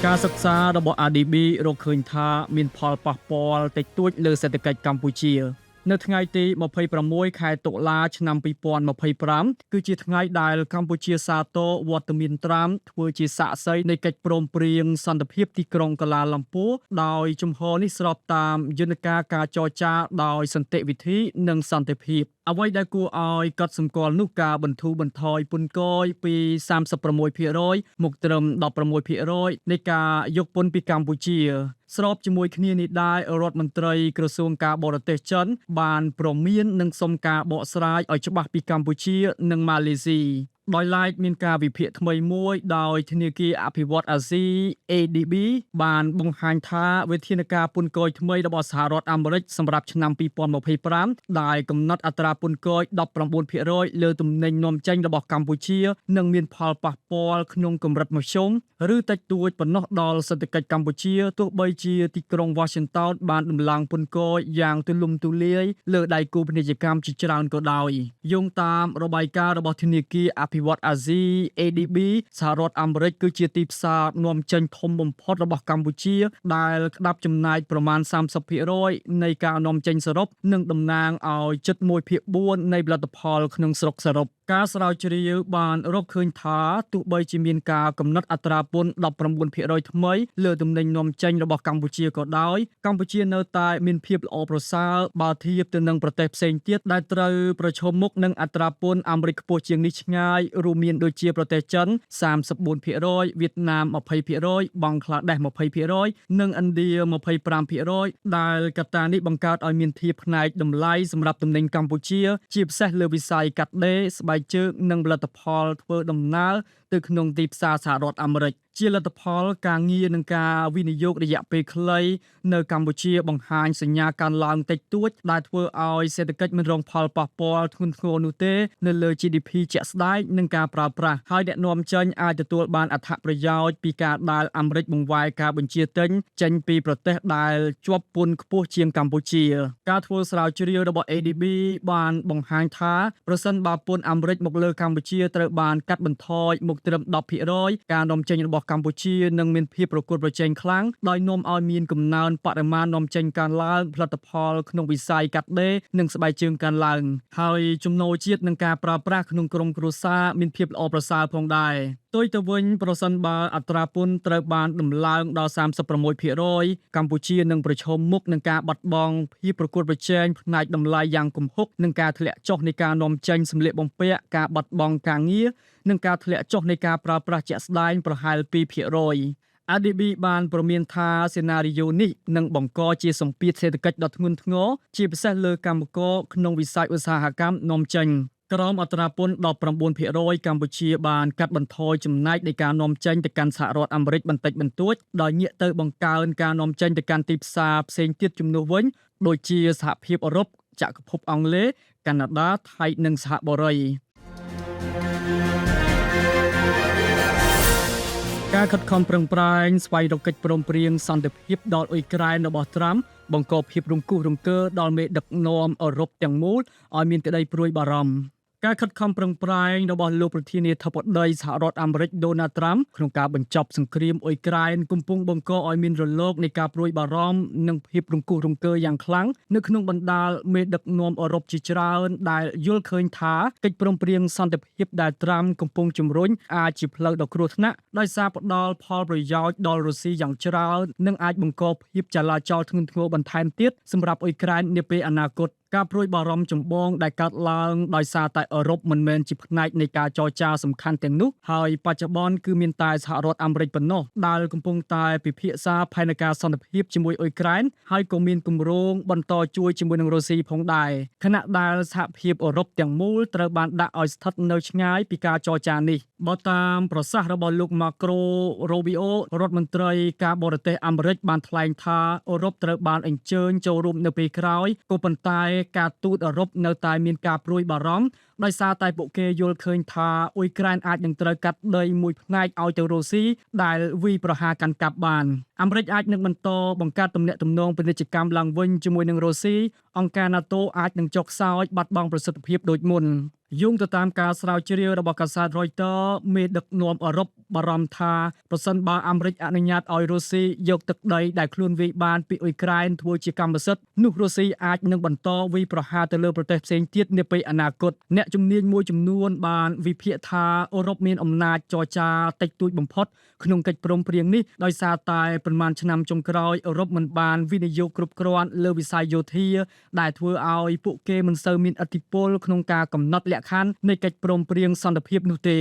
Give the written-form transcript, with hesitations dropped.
ការសិក្សារបស់ RDB រកឃើញថាមានផលប៉ះពាល់តិចតួចលើសេដ្ឋកិច្ចកម្ពុជានៅថ្ងៃទី26ខែតុលាឆ្នាំ2025គឺជាថ្ងៃដែលកម្ពុជាសាទរវត្តមានត្រាំធ្វើជាសាក្សីនៃកិច្ចព្រមព្រៀងសន្តិភាពទីក្រុងកាឡាឡាំពួរដោយជំហរនេះស្របតាមយន្តការចរចាដោយសន្តិវិធីនិងសន្តិភាពអ្វីដែលគួរឲ្យកត់សម្គាល់នោះការបន្ធូរបន្ថយពន្ធគយពី36%មកត្រឹម16%នៃការយកពន្ធពីកម្ពុជាស្របជាមួយគ្នានេះដែររដ្ឋមន្ត្រីក្រសួងការបរទេសចិនបានព្រមាននិងសុំការបកស្រាយឲ្យច្បាស់ពីកម្ពុជានិងម៉ាឡេស៊ីដោយឡែកមានការវិភាគថ្មីមួយដោយធនាគារអភិវឌ្ឍន៍អាស៊ី ADB បានបង្ហាញថាវិធានការពន្ធគយថ្មីរបស់សហរដ្ឋអាមេរិកសម្រាប់ឆ្នាំ2025ដែលកំណត់អត្រាពន្ធគយ 19% លើទំនិញនាំចេញរបស់កម្ពុជានឹងមានផលប៉ះពាល់ក្នុងកម្រិតមធ្យមឬតិចតួចប៉ុណ្ណោះដល់សេដ្ឋកិច្ចកម្ពុជាទោះបីជាទីក្រុង Washington បានដំឡើងពន្ធគយយ៉ាងទូលំទូលាយលើដៃគូពាណិជ្ជកម្មជាច្រើនក៏ដោយយោងតាមរបាយការណ៍របស់ធនាគារអភិវឌ្ឍន៍អាស៊ី ADB សហរដ្ឋអាមេរិកគឺជាទីផ្សារនាំចេញធំបំផុតរបស់កម្ពុជាដែលក្តាប់ចំណាយប្រមាណ 30% នៃការនាំចេញសរុបនិងតំណាងឲ្យជិត 1/4 នៃផលិតផលក្នុងស្រុកសរុបការស្រាវជ្រាវបានរកឃើញថាទោះបីជាមានការកំណត់អត្រាពន្ធ 19% ថ្មីលើទំនិញនាំចេញរបស់កម្ពុជាក៏ដោយកម្ពុជានៅតែមានភាពល្អប្រសើរបើធៀបទៅនឹងប្រទេសផ្សេងទៀតដែលត្រូវប្រឈមមុខនឹងអត្រាពន្ធអាមេរិកខ្ពស់ជាងនេះឆ្ងាយរួមមានដូចជាប្រទេសចិន 34% វៀតណាម 20% បង់ក្លាដេស 20% និងឥណ្ឌា 25% ដែលកត្តានេះបង្កើតឲ្យមានធៀបផ្នែកតម្លៃសម្រាប់ទំនិញកម្ពុជាជាពិសេសលើវិស័យកាត់ដេរស្បែកជើងនិងផលិតផលធ្វើដំណើរទៅក្នុងទីផ្សារសហរដ្ឋអាមេរិកជាលទ្ធផលការងារនិងការវិនិយោគរយៈពេលខ្លីនៅកម្ពុជាបង្ហាញសញ្ញាកើនឡើងតិចតួចដែលធ្វើឲ្យសេដ្ឋកិច្ចមិនរងផលប៉ះពាល់ធ្ងន់ធ្ងរនោះទេនៅលើ GDP ជាក់ស្ដែងនិងការប្រើប្រាស់ហើយអ្នកនាំចេញអាចទទួលបានអត្ថប្រយោជន៍ពីការដែលអាមេរិកបង្វែរការបញ្ជាទិញចេញពីប្រទេសដែលជាប់ពន្ធខ្ពស់ជាងកម្ពុជាការធ្វើស្រាវជ្រាវរបស់ ADB បានបង្ហាញថាប្រសិនបើពន្ធអាមេរិកមកលើកម្ពុជាត្រូវបានកាត់បន្ថយមកត្រឹម 10% ការនាំចេញរបស់កម្ពុជានឹងមានភាពប្រកួតប្រជែងខ្លាំងដោយនាំឲ្យមានកំណើនបរិមាណនាំចេញកើនឡើងផលិតផលក្នុងវិស័យកាត់ដេរនិងស្បែកជើងកើនឡើងហើយចំណូលជាតិនិងការប្រើប្រាស់ក្នុងក្រុមគ្រួសារមានភាពល្អប្រសើរផងដែរផ្ទុយទៅវិញប្រសិនបើអត្រាពន្ធត្រូវបានដំឡើងដល់ 36% កម្ពុជានឹងប្រឈមមុខនឹងការបាត់បង់ភាពប្រកួតប្រជែងផ្នែកតម្លៃយ៉ាងគំហុកនិងការធ្លាក់ចុះនៃការនាំចេញសម្លៀកបំពាក់ការបាត់បង់ការងារនិងការធ្លាក់ចុះនៃការប្រើប្រាស់ជាក់ស្ដែងប្រហែល 2%RDB បានព្រមានថាសេណារីយ៉ូនេះនឹងបង្កជាសម្ពាធសេដ្ឋកិច្ចដ៏ធ្ងន់ធ្ងរជាពិសេសលើកម្មករក្នុងវិស័យឧស្សាហកម្មនាំចេញក្រោមអត្រាពន្ធ 19% កម្ពុជាបានកាត់បន្ថយចំណែកនៃការនាំចេញទៅកាន់សហរដ្ឋអាមេរិកបន្តិចបន្តួចដោយងាកទៅបង្កើនការនាំចេញទៅកាន់ទីផ្សារផ្សេងទៀតជំនួសវិញដូចជាសហភាពអឺរ៉ុបចក្រភពអង់គ្លេសកាណាដាថៃនិងសហបុរីការខិតខំប្រឹងប្រែងស្វែងរកកិច្ចព្រមព្រៀងសន្តិភាពដល់អ៊ុយក្រែនរបស់ត្រាំបង្កភាពរង្គោះរង្គើដល់មេដឹកនាំអឺរ៉ុបទាំងមូលឲ្យមានក្តីព្រួយបារម្ភការខិតខំប្រឹងប្រែងរបស់លោកប្រធានាធិបតីសហរដ្ឋអាមេរិកដូណាល់ត្រាំក្នុងការបញ្ចប់សង្គ្រាមអ៊ុយក្រែនកំពុងបង្កឲ្យមានរលកនៃការព្រួយបារម្ភនិងភាពរង្គោះរង្គើយ៉ាងខ្លាំងនៅក្នុងបណ្ដាលមេដឹកនាំអឺរ៉ុបជាច្រើនដែលយល់ឃើញថាកិច្ចព្រមព្រៀងសន្តិភាពដែលត្រាំកំពុងជំរុញអាចជាផ្លូវដ៏គ្រោះថ្នាក់ដោយសារផ្ដល់ផលប្រយោជន៍ដល់រុស្ស៊ីយ៉ាងច្រើននិងអាចបង្កភាពចលាចលធ្ងន់ធ្ងរបន្ថែមទៀតសម្រាប់អ៊ុយក្រែននាពេលអនាគតការព្រួយបារម្ភចម្បងដែលកើតឡើងដោយសារតែអឺរ៉ុបមិនមែនជាផ្នែកនៃការចរចាសំខាន់ទាំងនោះហើយបច្ចុប្បន្នគឺមានតែសហរដ្ឋអាមេរិកប៉ុណ្ណោះដែលកំពុងតែពិភាក្សាផែនការសន្តិភាពជាមួយអ៊ុយក្រែនហើយក៏មានគម្រោងបន្តជួយជាមួយនឹងរុស្ស៊ីផងដែរខណៈដែលសហភាពអឺរ៉ុបទាំងមូលត្រូវបានដាក់ឲ្យស្ថិតនៅឆ្ងាយពីការចរចានេះបើតាមប្រសាសន៍របស់លោក Marco Rubio រដ្ឋមន្ត្រីការបរទេសអាមេរិកបានថ្លែងថាអឺរ៉ុបត្រូវបានអញ្ជើញចូលរួមនៅពេលក្រោយក៏ប៉ុន្តែការទូតអឺរ៉ុបនៅតែមានការព្រួយបារម្ភ ដោយសារតែពួកគេយល់ឃើញថាអ៊ុយក្រែនអាចនឹងត្រូវកាត់ដីមួយផ្នែកឲ្យទៅរុស្ស៊ីដែលវាយប្រហារកាន់កាប់បានអាមេរិកអាចនឹងបន្តបង្កើតទំនាក់ទំនងពាណិជ្ជកម្មឡើងវិញជាមួយនឹងរុស្ស៊ីអង្គការ NATO អាចនឹងចុះខ្សោយបាត់បង់ប្រសិទ្ធភាពដូចមុនយោងទៅតាមការស្រាវជ្រាវរបស់កាសែត Reuters មេដឹកនាំអឺរ៉ុបបារម្ភថាប្រសិនបើអាមេរិកអនុញ្ញាតឲ្យរុស្ស៊ីយកទឹកដីដែលខ្លួនវាយបានពីអ៊ុយក្រែនធ្វើជាកម្មសិទ្ធិនោះរុស្ស៊ីអាចនឹងបន្តវាយប្រហារទៅលើប្រទេសផ្សេងទៀតនាពេលអនាគតអ្នកជំនាញមួយចំនួនបានវិភាគថាអឺរ៉ុបមានអំណាចចរចាតិចតួចបំផុតក្នុងកិច្ចព្រមព្រៀងនេះដោយសារតែប្រមាណឆ្នាំចុងក្រោយអឺរ៉ុបមិនបានវិនិយោគគ្រប់គ្រាន់លើវិស័យយោធាដែលធ្វើឲ្យពួកគេមិនសូវមានឥទ្ធិពលក្នុងការកំណត់លក្ខខណ្ឌនៃកិច្ចព្រមព្រៀងសន្តិភាពនោះទេ